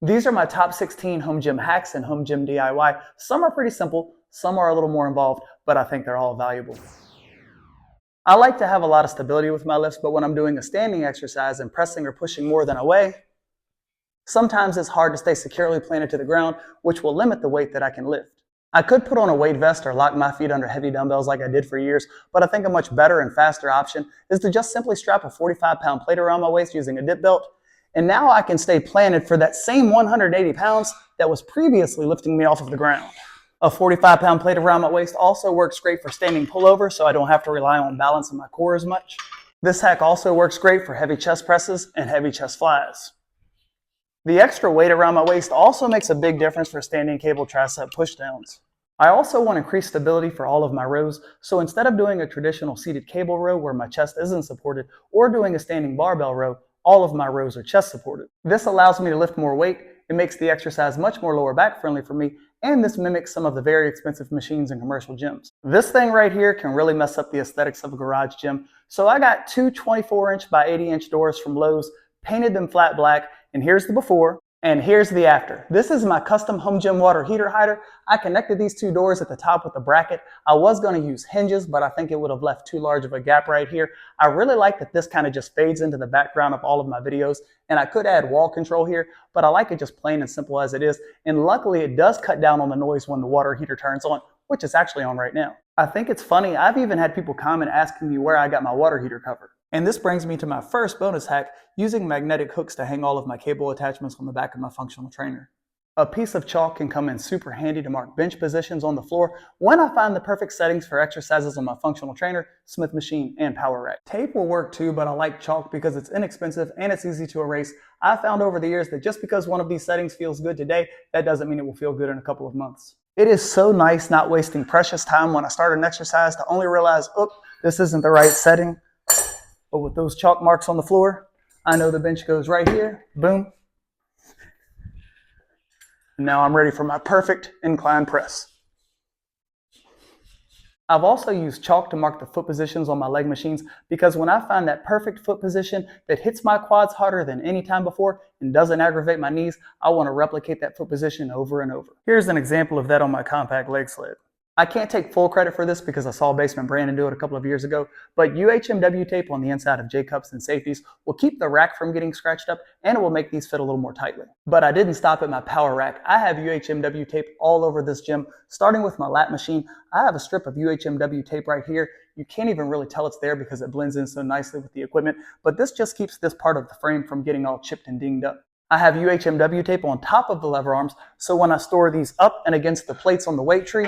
These are my top 16 home gym hacks and home gym DIY. Some are pretty simple, some are a little more involved, but I think they're all valuable. I like to have a lot of stability with my lifts, but when I'm doing a standing exercise and pressing or pushing more than I weigh, sometimes it's hard to stay securely planted to the ground, which will limit the weight that I can lift. I could put on a weight vest or lock my feet under heavy dumbbells like I did for years, but I think a much better and faster option is to just simply strap a 45-pound plate around my waist using a dip belt. And now I can stay planted for that same 180 pounds that was previously lifting me off of the ground. A 45-pound plate around my waist also works great for standing pullover, so I don't have to rely on balance in my core as much. This hack also works great for heavy chest presses and heavy chest flies. The extra weight around my waist also makes a big difference for standing cable tricep pushdowns. I also want increased stability for all of my rows, so instead of doing a traditional seated cable row where my chest isn't supported, or doing a standing barbell row, all of my rows are chest supported. This allows me to lift more weight, it makes the exercise much more lower back friendly for me, and this mimics some of the very expensive machines in commercial gyms. This thing right here can really mess up the aesthetics of a garage gym, so I got two 24-inch by 80-inch doors from Lowe's, painted them flat black, and here's the before, and here's the after. This is my custom home gym water heater hider. I connected these two doors at the top with a bracket. I was going to use hinges, but I think it would have left too large of a gap right here. I really like that this kind of just fades into the background of all of my videos, and I could add wall control here, but I like it just plain and simple as it is, and luckily it does cut down on the noise when the water heater turns on, which is actually on right now. I think it's funny, I've even had people comment asking me where I got my water heater cover. And this brings me to my first bonus hack, using magnetic hooks to hang all of my cable attachments on the back of my functional trainer. A piece of chalk can come in super handy to mark bench positions on the floor when I find the perfect settings for exercises on my functional trainer, Smith machine, and power rack. Tape will work too, but I like chalk because it's inexpensive and it's easy to erase. I found over the years that just because one of these settings feels good today, that doesn't mean it will feel good in a couple of months. It is so nice not wasting precious time when I start an exercise to only realize, oh, this isn't the right setting. But with those chalk marks on the floor, I know the bench goes right here, boom. And now I'm ready for my perfect incline press. I've also used chalk to mark the foot positions on my leg machines because when I find that perfect foot position that hits my quads harder than any time before and doesn't aggravate my knees, I want to replicate that foot position over and over. Here's an example of that on my compact leg sled. I can't take full credit for this because I saw Basement Brandon do it a couple of years ago, but UHMW tape on the inside of J-cups and safeties will keep the rack from getting scratched up, and it will make these fit a little more tightly. But I didn't stop at my power rack. I have UHMW tape all over this gym, starting with my lat machine. I have a strip of UHMW tape right here. You can't even really tell it's there because it blends in so nicely with the equipment, but this just keeps this part of the frame from getting all chipped and dinged up. I have UHMW tape on top of the lever arms, so when I store these up and against the plates on the weight tree,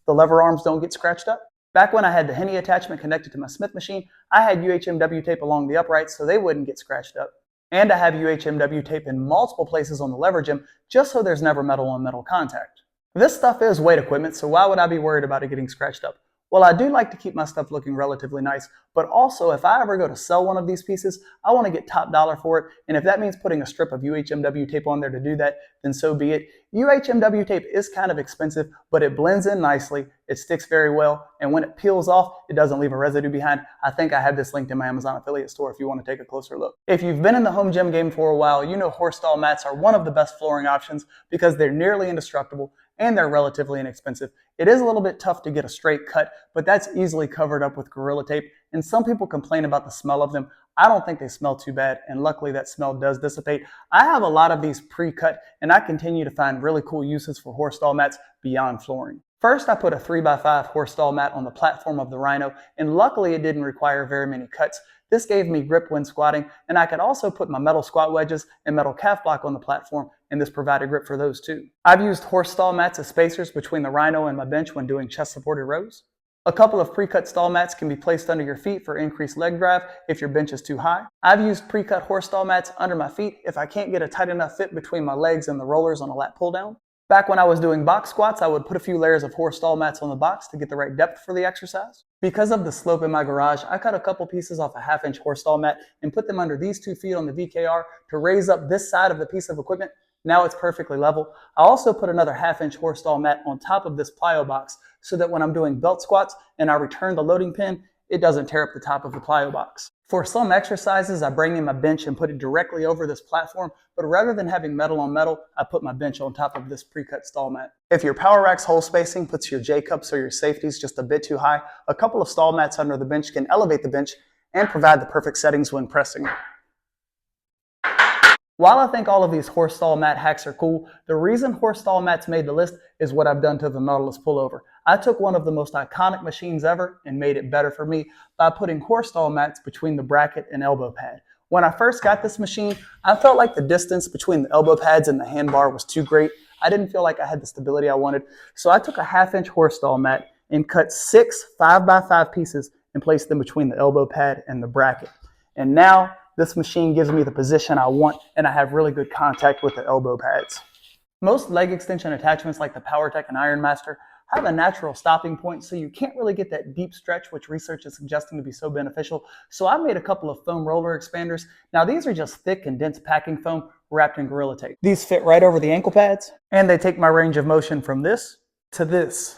the lever arms don't get scratched up. Back when I had the Henny attachment connected to my Smith machine, I had UHMW tape along the uprights so they wouldn't get scratched up. And I have UHMW tape in multiple places on the lever gym just so there's never metal on metal contact. This stuff is weight equipment, so why would I be worried about it getting scratched up? Well, I do like to keep my stuff looking relatively nice, but also if I ever go to sell one of these pieces, I want to get top dollar for it, and if that means putting a strip of UHMW tape on there to do that, then so be it. UHMW tape is kind of expensive, but it blends in nicely, it sticks very well, and when it peels off, it doesn't leave a residue behind. I think I have this linked in my Amazon affiliate store if you want to take a closer look. If you've been in the home gym game for a while, you know horse stall mats are one of the best flooring options because they're nearly indestructible and they're relatively inexpensive. It is a little bit tough to get a straight cut, but that's easily covered up with Gorilla Tape, and some people complain about the smell of them. I don't think they smell too bad, and luckily that smell does dissipate. I have a lot of these pre-cut, and I continue to find really cool uses for horse stall mats beyond flooring. First, I put a 3x5 horse stall mat on the platform of the Rhino, and luckily it didn't require very many cuts. This gave me grip when squatting, and I could also put my metal squat wedges and metal calf block on the platform, and this provided grip for those too. I've used horse stall mats as spacers between the Rhino and my bench when doing chest supported rows. A couple of pre-cut stall mats can be placed under your feet for increased leg drive if your bench is too high. I've used pre-cut horse stall mats under my feet if I can't get a tight enough fit between my legs and the rollers on a lat pull down. Back when I was doing box squats, I would put a few layers of horse stall mats on the box to get the right depth for the exercise. Because of the slope in my garage, I cut a couple pieces off a 1/2-inch horse stall mat and put them under these 2 feet on the VKR to raise up this side of the piece of equipment. Now it's perfectly level. I also put another 1/2-inch horse stall mat on top of this plyo box so that when I'm doing belt squats and I return the loading pin, it doesn't tear up the top of the plyo box. For some exercises, I bring in my bench and put it directly over this platform, but rather than having metal on metal, I put my bench on top of this pre-cut stall mat. If your power rack's hole spacing puts your J-cups or your safeties just a bit too high, a couple of stall mats under the bench can elevate the bench and provide the perfect settings when pressing. While I think all of these horse stall mat hacks are cool, the reason horse stall mats made the list is what I've done to the Nautilus pullover. I took one of the most iconic machines ever and made it better for me by putting horse stall mats between the bracket and elbow pad. When I first got this machine, I felt like the distance between the elbow pads and the handbar was too great. I didn't feel like I had the stability I wanted, so I took a 1/2-inch horse stall mat and cut 6 5x5 pieces and placed them between the elbow pad and the bracket. And now, this machine gives me the position I want, and I have really good contact with the elbow pads. Most leg extension attachments like the PowerTech and Ironmaster have a natural stopping point, so you can't really get that deep stretch which research is suggesting to be so beneficial. So I made a couple of foam roller expanders. Now these are just thick and dense packing foam wrapped in Gorilla Tape. These fit right over the ankle pads, and they take my range of motion from this to this.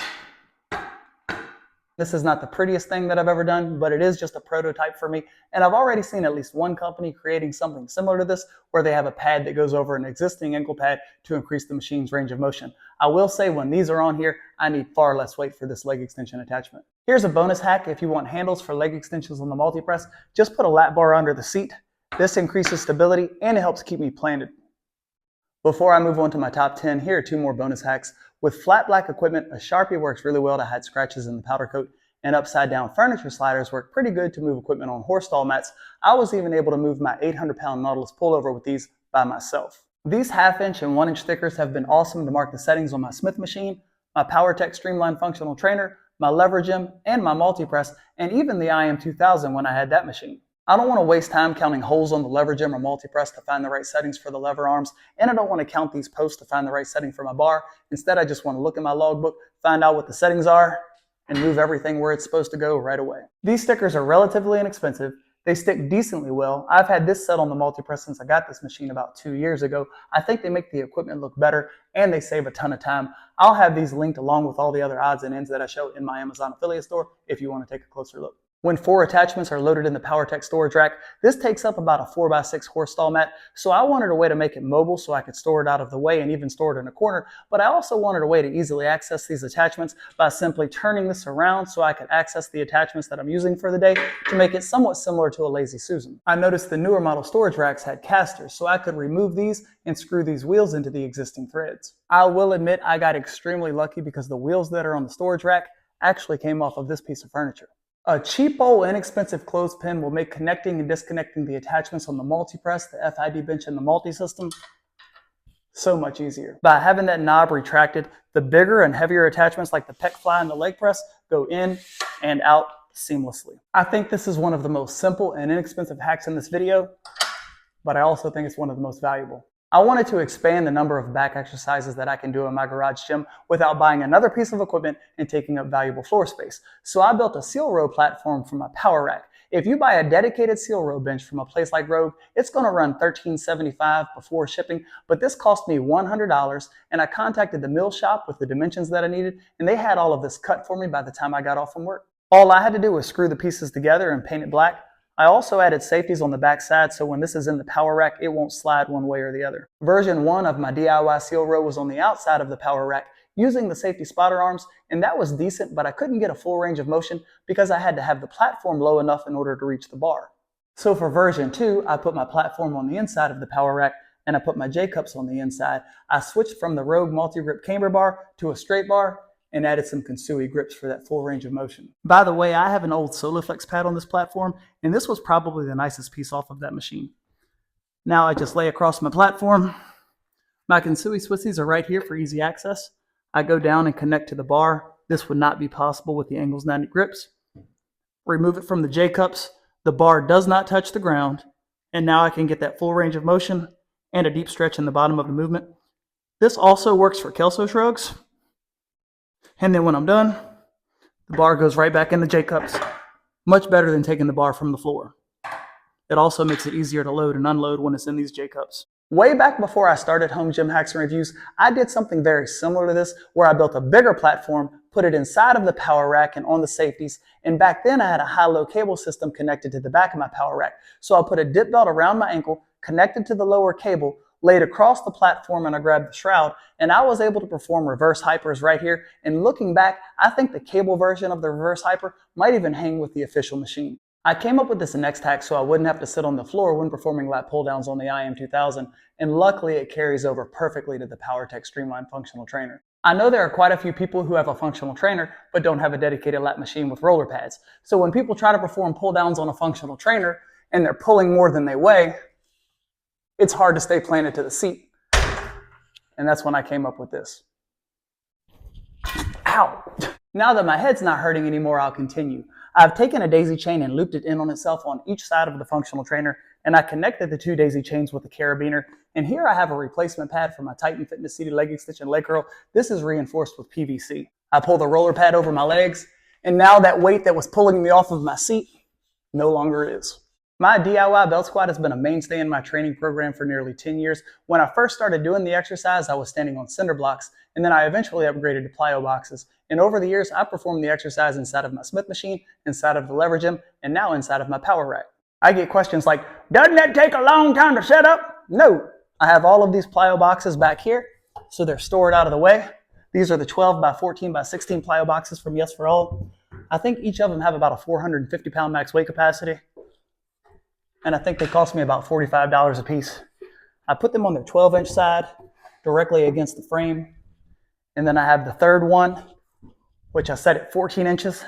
This is not the prettiest thing that I've ever done, but it is just a prototype for me. And I've already seen at least one company creating something similar to this, where they have a pad that goes over an existing ankle pad to increase the machine's range of motion. I will say when these are on here, I need far less weight for this leg extension attachment. Here's a bonus hack. If you want handles for leg extensions on the multi-press, just put a lap bar under the seat. This increases stability and it helps keep me planted. Before I move on to my top 10, here are 2 more bonus hacks. With flat black equipment, a Sharpie works really well to hide scratches in the powder coat, and upside down furniture sliders work pretty good to move equipment on horse stall mats. I was even able to move my 800-pound Nautilus pullover with these by myself. These 1/2-inch and 1-inch stickers have been awesome to mark the settings on my Smith machine, my PowerTech Streamline Functional Trainer, my lever gym, and my multi-press, and even the IM2000 when I had that machine. I don't want to waste time counting holes on the lever gym or multi-press to find the right settings for the lever arms, and I don't want to count these posts to find the right setting for my bar. Instead, I just want to look at my logbook, find out what the settings are, and move everything where it's supposed to go right away. These stickers are relatively inexpensive. They stick decently well. I've had this set on the multi-press since I got this machine about 2 years ago. I think they make the equipment look better and they save a ton of time. I'll have these linked along with all the other odds and ends that I show in my Amazon affiliate store if you want to take a closer look. When 4 attachments are loaded in the PowerTech storage rack, this takes up about a 4x6 horse stall mat, so I wanted a way to make it mobile so I could store it out of the way and even store it in a corner, but I also wanted a way to easily access these attachments by simply turning this around so I could access the attachments that I'm using for the day to make it somewhat similar to a Lazy Susan. I noticed the newer model storage racks had casters, so I could remove these and screw these wheels into the existing threads. I will admit I got extremely lucky because the wheels that are on the storage rack actually came off of this piece of furniture. A cheapo, inexpensive clothespin will make connecting and disconnecting the attachments on the multi-press, the FID bench, and the multi-system so much easier. By having that knob retracted, the bigger and heavier attachments like the pec fly and the leg press go in and out seamlessly. I think this is one of the most simple and inexpensive hacks in this video, but I also think it's one of the most valuable. I wanted to expand the number of back exercises that I can do in my garage gym without buying another piece of equipment and taking up valuable floor space. So I built a seal row platform for my power rack. If you buy a dedicated seal row bench from a place like Rogue, it's going to run $13.75 before shipping, but this cost me $100, and I contacted the mill shop with the dimensions that I needed, and they had all of this cut for me by the time I got off from work. All I had to do was screw the pieces together and paint it black. I also added safeties on the back side, so when this is in the power rack, it won't slide one way or the other. Version 1 of my DIY seal row was on the outside of the power rack using the safety spotter arms, and that was decent, but I couldn't get a full range of motion because I had to have the platform low enough in order to reach the bar. So for version 2, I put my platform on the inside of the power rack and I put my J-cups on the inside. I switched from the Rogue multi-grip camber bar to a straight bar and added some Kensui grips for that full range of motion. By the way, I have an old Soloflex pad on this platform, and this was probably the nicest piece off of that machine. Now I just lay across my platform. My Kensui Swissies are right here for easy access. I go down and connect to the bar. This would not be possible with the Angles 90 grips. Remove it from the J-cups. The bar does not touch the ground, and now I can get that full range of motion and a deep stretch in the bottom of the movement. This also works for Kelso shrugs. And then when I'm done, the bar goes right back in the J-cups. Much better than taking the bar from the floor. It also makes it easier to load and unload when it's in these J-cups. Way back before I started Home Gym Hacks and Reviews, I did something very similar to this where I built a bigger platform, put it inside of the power rack and on the safeties. And back then I had a high-low cable system connected to the back of my power rack. So I put a dip belt around my ankle, connected to the lower cable, laid across the platform, and I grabbed the shroud, and I was able to perform reverse hypers right here. And looking back, I think the cable version of the reverse hyper might even hang with the official machine. I came up with this next hack so I wouldn't have to sit on the floor when performing lat pull downs on the IM2000, and luckily it carries over perfectly to the PowerTech Streamline Functional Trainer. I know there are quite a few people who have a functional trainer but don't have a dedicated lat machine with roller pads. So when people try to perform pull downs on a functional trainer and they're pulling more than they weigh, it's hard to stay planted to the seat. And that's when I came up with this. Ow! Now that my head's not hurting anymore, I'll continue. I've taken a daisy chain and looped it in on itself on each side of the functional trainer, and I connected the two daisy chains with a carabiner. And here I have a replacement pad for my Titan Fitness seated leg extension leg curl. This is reinforced with PVC. I pull the roller pad over my legs, and now that weight that was pulling me off of my seat no longer is. My DIY belt squat has been a mainstay in my training program for nearly 10 years. When I first started doing the exercise, I was standing on cinder blocks, and then I eventually upgraded to plyo boxes. And over the years, I performed the exercise inside of my Smith machine, inside of the lever gym, and now inside of my power rack. I get questions like, doesn't that take a long time to set up? No, I have all of these plyo boxes back here, so they're stored out of the way. These are the 12 by 14 by 16 plyo boxes from Yes for All. I think each of them have about a 450 pound max weight capacity. And I think they cost me about $45 a piece. I put them on their 12-inch side directly against the frame. And then I have the third one, which I set at 14 inches.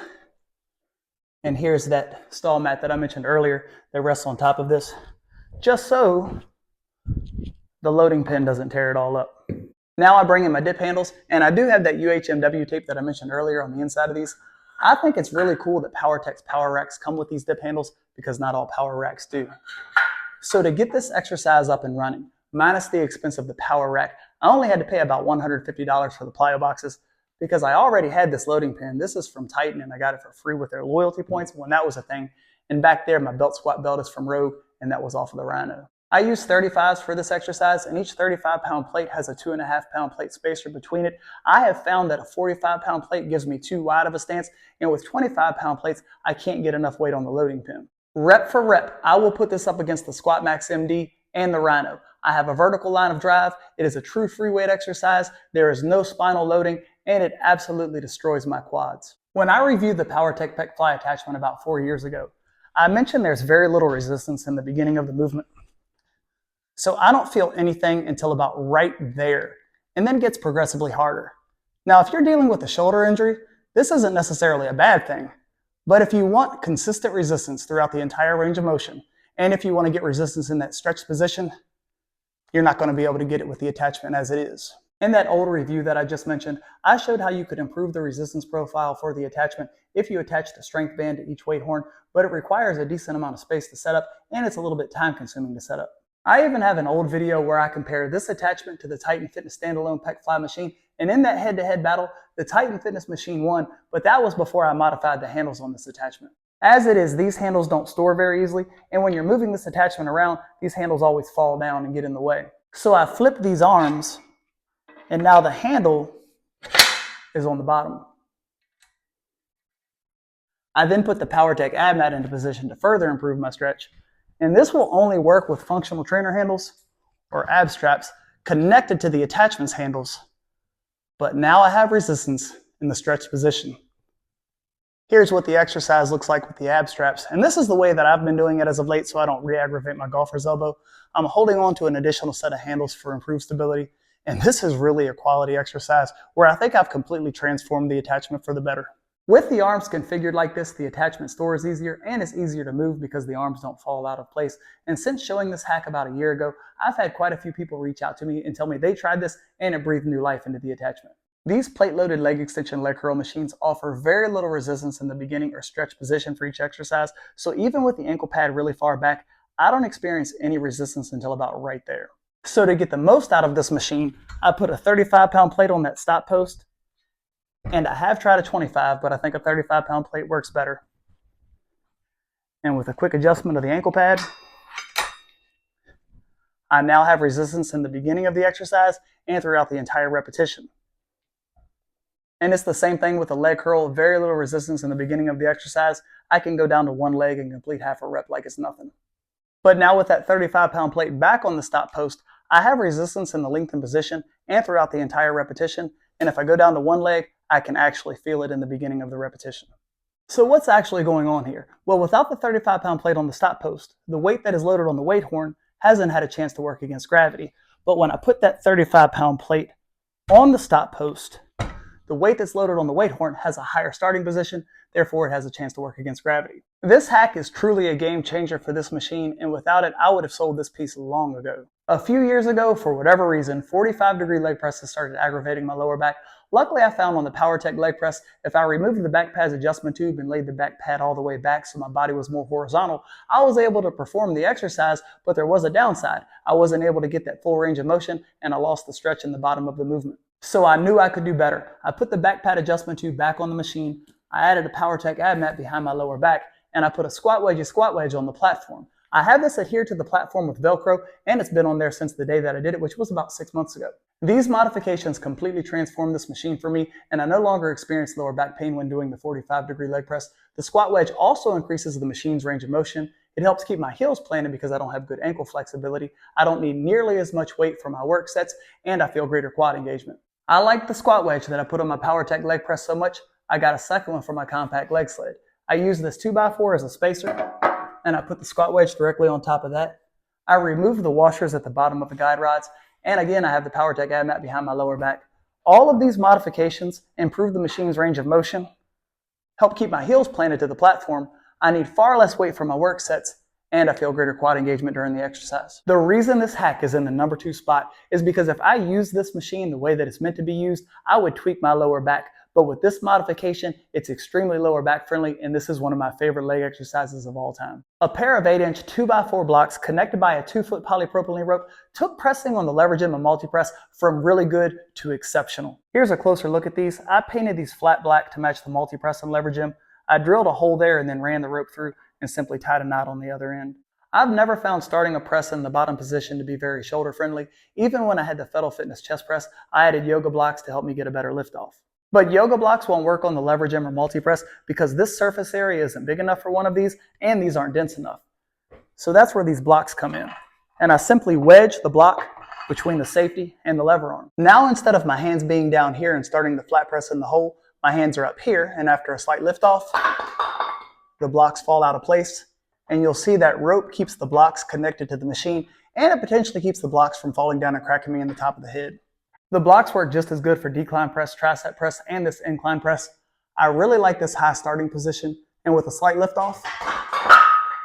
And here's that stall mat that I mentioned earlier that rests on top of this, just so the loading pin doesn't tear it all up. Now I bring in my dip handles, and I do have that UHMW tape that I mentioned earlier on the inside of these. I think it's really cool that PowerTech's power racks come with these dip handles because not all power racks do. So to get this exercise up and running, minus the expense of the power rack, I only had to pay about $150 for the plyo boxes because I already had this loading pin. This is from Titan, and I got it for free with their loyalty points when that was a thing. And back there, my belt squat belt is from Rogue, and that was off of the Rhino. I use 35s for this exercise, and each 35-pound plate has a 2.5-pound plate spacer between it. I have found that a 45-pound plate gives me too wide of a stance, and with 25-pound plates, I can't get enough weight on the loading pin. Rep for rep, I will put this up against the Squat Max MD and the Rhino. I have a vertical line of drive. It is a true free weight exercise. There is no spinal loading, and it absolutely destroys my quads. When I reviewed the PowerTech Pec Fly attachment about 4 years ago, I mentioned there's very little resistance in the beginning of the movement. So I don't feel anything until about right there, and then gets progressively harder. Now, if you're dealing with a shoulder injury, this isn't necessarily a bad thing. But if you want consistent resistance throughout the entire range of motion, and if you want to get resistance in that stretched position, you're not going to be able to get it with the attachment as it is. In that old review that I just mentioned, I showed how you could improve the resistance profile for the attachment if you attached a strength band to each weight horn, but it requires a decent amount of space to set up, and it's a little bit time consuming to set up. I even have an old video where I compare this attachment to the Titan Fitness standalone Pec Fly machine, and in that head-to-head battle, the Titan Fitness machine won, but that was before I modified the handles on this attachment. As it is, these handles don't store very easily, and when you're moving this attachment around, these handles always fall down and get in the way. So I flipped these arms, and now the handle is on the bottom. I then put the PowerTech ab mat into position to further improve my stretch. And this will only work with functional trainer handles or ab straps connected to the attachments handles. But now I have resistance in the stretched position. Here's what the exercise looks like with the ab straps. And this is the way that I've been doing it as of late so I don't re-aggravate my golfer's elbow. I'm holding on to an additional set of handles for improved stability. And this is really a quality exercise where I think I've completely transformed the attachment for the better. With the arms configured like this, the attachment stores easier and it's easier to move because the arms don't fall out of place. And since showing this hack about a year ago, I've had quite a few people reach out to me and tell me they tried this and it breathed new life into the attachment. These plate-loaded leg extension leg curl machines offer very little resistance in the beginning or stretch position for each exercise. So even with the ankle pad really far back, I don't experience any resistance until about right there. So to get the most out of this machine, I put a 35-pound plate on that stop post. And I have tried a 25, but I think a 35-pound plate works better. And with a quick adjustment of the ankle pad, I now have resistance in the beginning of the exercise and throughout the entire repetition. And it's the same thing with a leg curl, very little resistance in the beginning of the exercise. I can go down to one leg and complete half a rep like it's nothing. But now with that 35-pound plate back on the stop post, I have resistance in the lengthened position and throughout the entire repetition. And if I go down to one leg, I can actually feel it in the beginning of the repetition. So what's actually going on here? Well, without the 35-pound plate on the stop post, the weight that is loaded on the weight horn hasn't had a chance to work against gravity. But when I put that 35-pound plate on the stop post, the weight that's loaded on the weight horn has a higher starting position, therefore it has a chance to work against gravity. This hack is truly a game changer for this machine, and without it, I would have sold this piece long ago. A few years ago, for whatever reason, 45-degree leg presses started aggravating my lower back. Luckily, I found on the PowerTech leg press, if I removed the back pad's adjustment tube and laid the back pad all the way back so my body was more horizontal, I was able to perform the exercise, but there was a downside. I wasn't able to get that full range of motion, and I lost the stretch in the bottom of the movement. So I knew I could do better. I put the back pad adjustment tube back on the machine, I added a PowerTech ab mat behind my lower back, and I put a squat wedge on the platform. I have this adhered to the platform with Velcro, and it's been on there since the day that I did it, which was about 6 months ago. These modifications completely transformed this machine for me, and I no longer experience lower back pain when doing the 45-degree leg press. The squat wedge also increases the machine's range of motion. It helps keep my heels planted because I don't have good ankle flexibility. I don't need nearly as much weight for my work sets, and I feel greater quad engagement. I like the squat wedge that I put on my PowerTech leg press so much, I got a second one for my compact leg sled. I use this 2x4 as a spacer, and I put the squat wedge directly on top of that. I removed the washers at the bottom of the guide rods, and again, I have the PowerTech ab mat behind my lower back. All of these modifications improve the machine's range of motion, help keep my heels planted to the platform. I need far less weight for my work sets, and I feel greater quad engagement during the exercise. The reason this hack is in the number 2 spot is because if I use this machine the way that it's meant to be used, I would tweak my lower back. But with this modification, it's extremely lower back friendly, and this is one of my favorite leg exercises of all time. A pair of 8-inch 2x4 blocks connected by a 2-foot polypropylene rope took pressing on the leverage in my multi-press from really good to exceptional. Here's a closer look at these. I painted these flat black to match the multi-press and leverage in. I drilled a hole there and then ran the rope through and simply tied a knot on the other end. I've never found starting a press in the bottom position to be very shoulder friendly. Even when I had the Fettle Fitness chest press, I added yoga blocks to help me get a better lift off. But yoga blocks won't work on the leverage or multi-press because this surface area isn't big enough for one of these, and these aren't dense enough. So that's where these blocks come in. And I simply wedge the block between the safety and the lever arm. Now instead of my hands being down here and starting the flat press in the hole, my hands are up here, and after a slight lift off, the blocks fall out of place, and you'll see that rope keeps the blocks connected to the machine, and it potentially keeps the blocks from falling down and cracking me in the top of the head. The blocks work just as good for decline press, tricep press, and this incline press. I really like this high starting position, and with a slight lift off,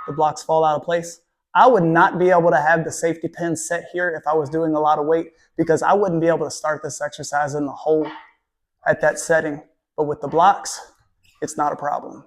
the blocks fall out of place. I would not be able to have the safety pin set here if I was doing a lot of weight because I wouldn't be able to start this exercise in the hole at that setting. But with the blocks, it's not a problem.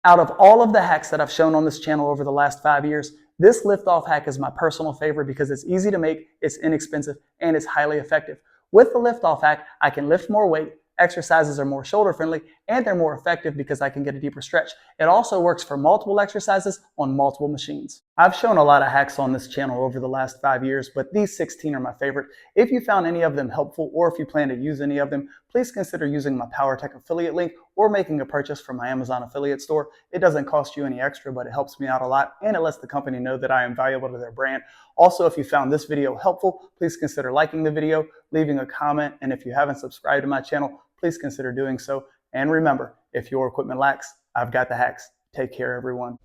Out of all of the hacks that I've shown on this channel over the last 5 years, this lift-off hack is my personal favorite because it's easy to make, it's inexpensive, and it's highly effective. With the lift-off hack, I can lift more weight, exercises are more shoulder-friendly, and they're more effective because I can get a deeper stretch. It also works for multiple exercises on multiple machines. I've shown a lot of hacks on this channel over the last 5 years, but these 16 are my favorite. If you found any of them helpful, or if you plan to use any of them, please consider using my PowerTech affiliate link or making a purchase from my Amazon affiliate store. It doesn't cost you any extra, but it helps me out a lot, and it lets the company know that I am valuable to their brand. Also, if you found this video helpful, please consider liking the video, leaving a comment, and if you haven't subscribed to my channel, please consider doing so. And remember, if your equipment lacks, I've got the hacks. Take care, everyone.